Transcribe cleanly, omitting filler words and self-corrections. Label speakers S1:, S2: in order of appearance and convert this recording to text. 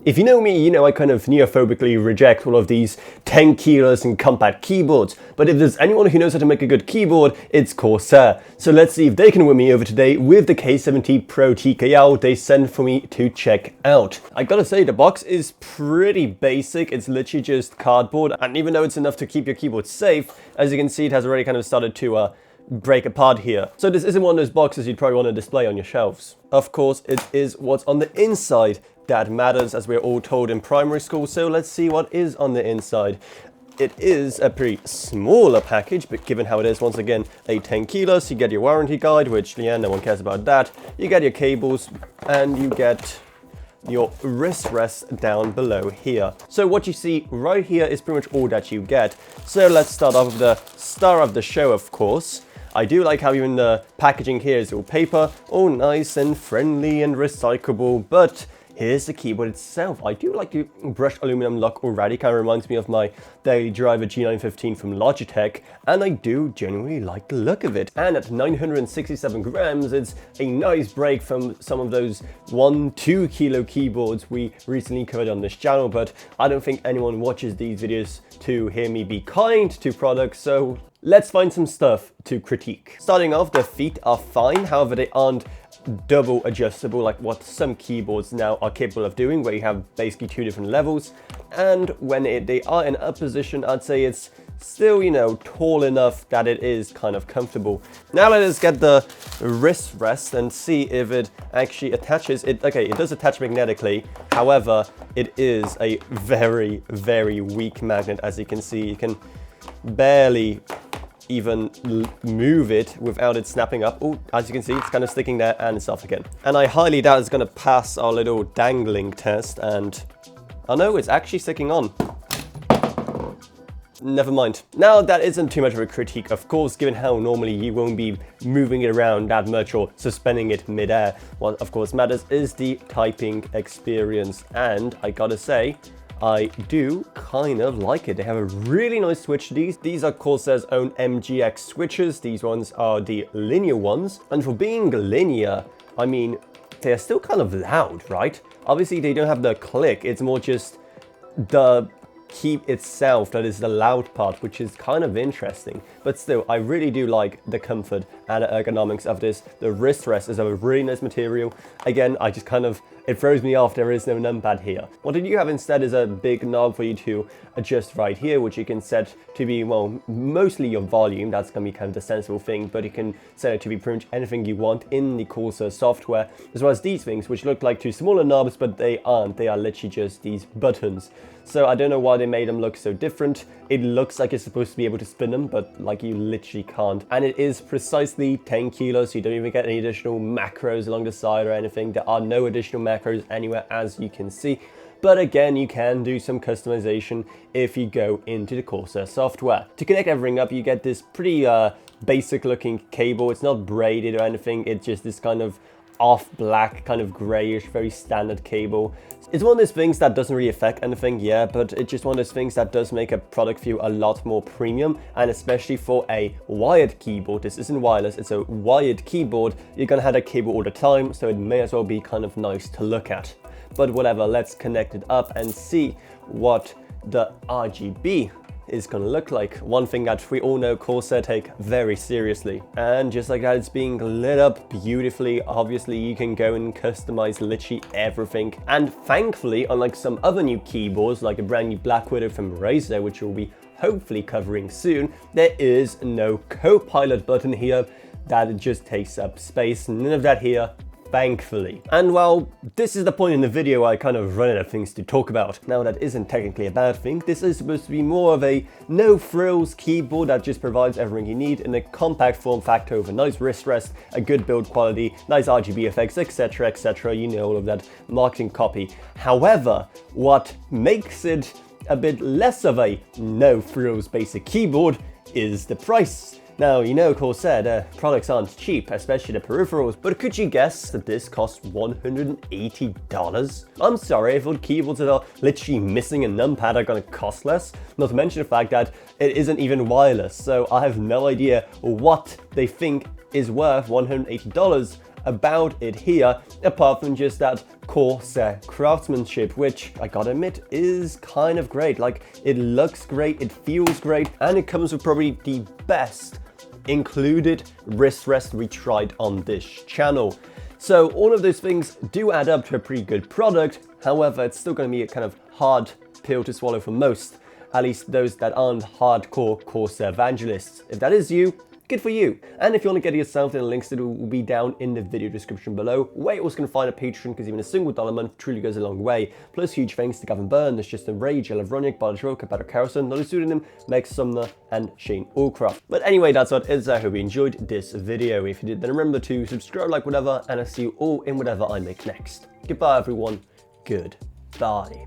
S1: If you know me, you know I kind of neophobically reject all of these 10 kilos and compact keyboards, but if there's anyone who knows how to make a good keyboard, it's Corsair. So let's see if they can win me over today with the K70 Pro TKL they sent for me to check out. I gotta say, the box is pretty basic. It's literally just cardboard, and even though it's enough to keep your keyboard safe, as you can see, it has already kind of started to break apart here. So this isn't one of those boxes you'd probably want to display on your shelves. Of course, it is what's on the inside that matters, as we're all told in primary school, so let's see what is on the inside. It is a pretty smaller package, but given how it is, once again, a 10 kilos, you get your warranty guide, which, yeah, no one cares about that. You get your cables, and you get your wrist rest down below here. So what you see right here is pretty much all that you get. So let's start off with the star of the show, of course. I do like how even the packaging here is all paper, all nice and friendly and recyclable, but here's the keyboard itself. I do like the brushed aluminum look already, kind of reminds me of my daily driver G915 from Logitech, and I do genuinely like the look of it. And at 967 grams, it's a nice break from some of those 1-2 kilo keyboards we recently covered on this channel, but I don't think anyone watches these videos to hear me be kind to products, so let's find some stuff to critique. Starting off, the feet are fine, however they aren't double adjustable like what some keyboards now are capable of doing, where you have basically two different levels. And when they are in up position, I'd say it's still, you know, tall enough that it is kind of comfortable. Now let us get the wrist rest and see if it actually attaches. Okay, it does attach magnetically, however, it is a very, very weak magnet. As you can see, you can barely even move it without it snapping up. Oh, as you can see, it's kind of sticking there and it's off again. And I highly doubt it's going to pass our little dangling test, and oh no, it's actually sticking on. Never mind. Now, that isn't too much of a critique, of course, given how normally you won't be moving it around that much or suspending it mid-air. What of course matters is the typing experience, and I gotta say, I do kind of like it. They have a really nice switch to these. These are Corsair's own MGX switches. These ones are the linear ones. And for being linear, I mean, they're still kind of loud, right? Obviously, they don't have the click. It's more just the key itself that is the loud part, which is kind of interesting. But still, I really do like the comfort and the ergonomics of this. The wrist rest is a really nice material. Again, I just kind of, it throws me off there is no numpad here. What you have instead is a big knob for you to adjust right here, which you can set to be, well, mostly your volume. That's going to be kind of the sensible thing, but you can set it to be pretty much anything you want in the Corsair software, as well as these things, which look like two smaller knobs, but they aren't. They are literally just these buttons. So I don't know why they made them look so different. It looks like you're supposed to be able to spin them, but like you literally can't. And it is precisely 10 kilos, so you don't even get any additional macros along the side or anything. There are no additional macros anywhere, as you can see. But again, you can do some customization if you go into the Corsair software. To connect everything up, you get this pretty basic looking cable. It's not braided or anything. It's just this kind of off black, kind of grayish, very standard cable. It's one of those things that doesn't really affect anything, yeah, but it's just one of those things that does make a product feel a lot more premium, and especially for a wired keyboard. This isn't wireless, it's a wired keyboard. You're gonna have a cable all the time, so it may as well be kind of nice to look at. But whatever, let's connect it up and see what the RGB is going to look like. One thing that we all know Corsair take very seriously. And just like that, it's being lit up beautifully. Obviously, you can go and customize literally everything. And thankfully, unlike some other new keyboards, like a brand new Black Widow from Razer, which we'll be hopefully covering soon, there is no co-pilot button here. That just takes up space. None of that here, thankfully. And well, this is the point in the video I kind of run out of things to talk about. Now, that isn't technically a bad thing. This is supposed to be more of a no-frills keyboard that just provides everything you need in a compact form factor with a nice wrist rest, a good build quality, nice RGB effects, etc, etc. You know, all of that marketing copy. However, what makes it a bit less of a no-frills basic keyboard is the price. Now, you know Corsair, their products aren't cheap, especially the peripherals, but could you guess that this costs $180? I'm sorry, I thought keyboards that are literally missing a numpad are gonna cost less, not to mention the fact that it isn't even wireless, so I have no idea what they think is worth $180. about it here, apart from just that Corsair craftsmanship, which I gotta admit is kind of great. Like, it looks great, it feels great, and it comes with probably the best included wrist rest we tried on this channel. So all of those things do add up to a pretty good product. However, it's still going to be a kind of hard pill to swallow for most, at least those that aren't hardcore Corsair evangelists. If that is you, good for you. And if you want to get it yourself, then the links to it will be down in the video description below, where you're also going to find a Patreon, because even a single $1 a month truly goes a long way. Plus huge thanks to Gavin Byrne, There's Just Rage, Elevronic, Bardish Roka, Patrick Harrison, Nolly Pseudonym, Meg Sumner, and Shane Allcroft. But anyway, that's what it is. I hope you enjoyed this video. If you did, then remember to subscribe, like, whatever, and I'll see you all in whatever I make next. Goodbye, everyone. Goodbye.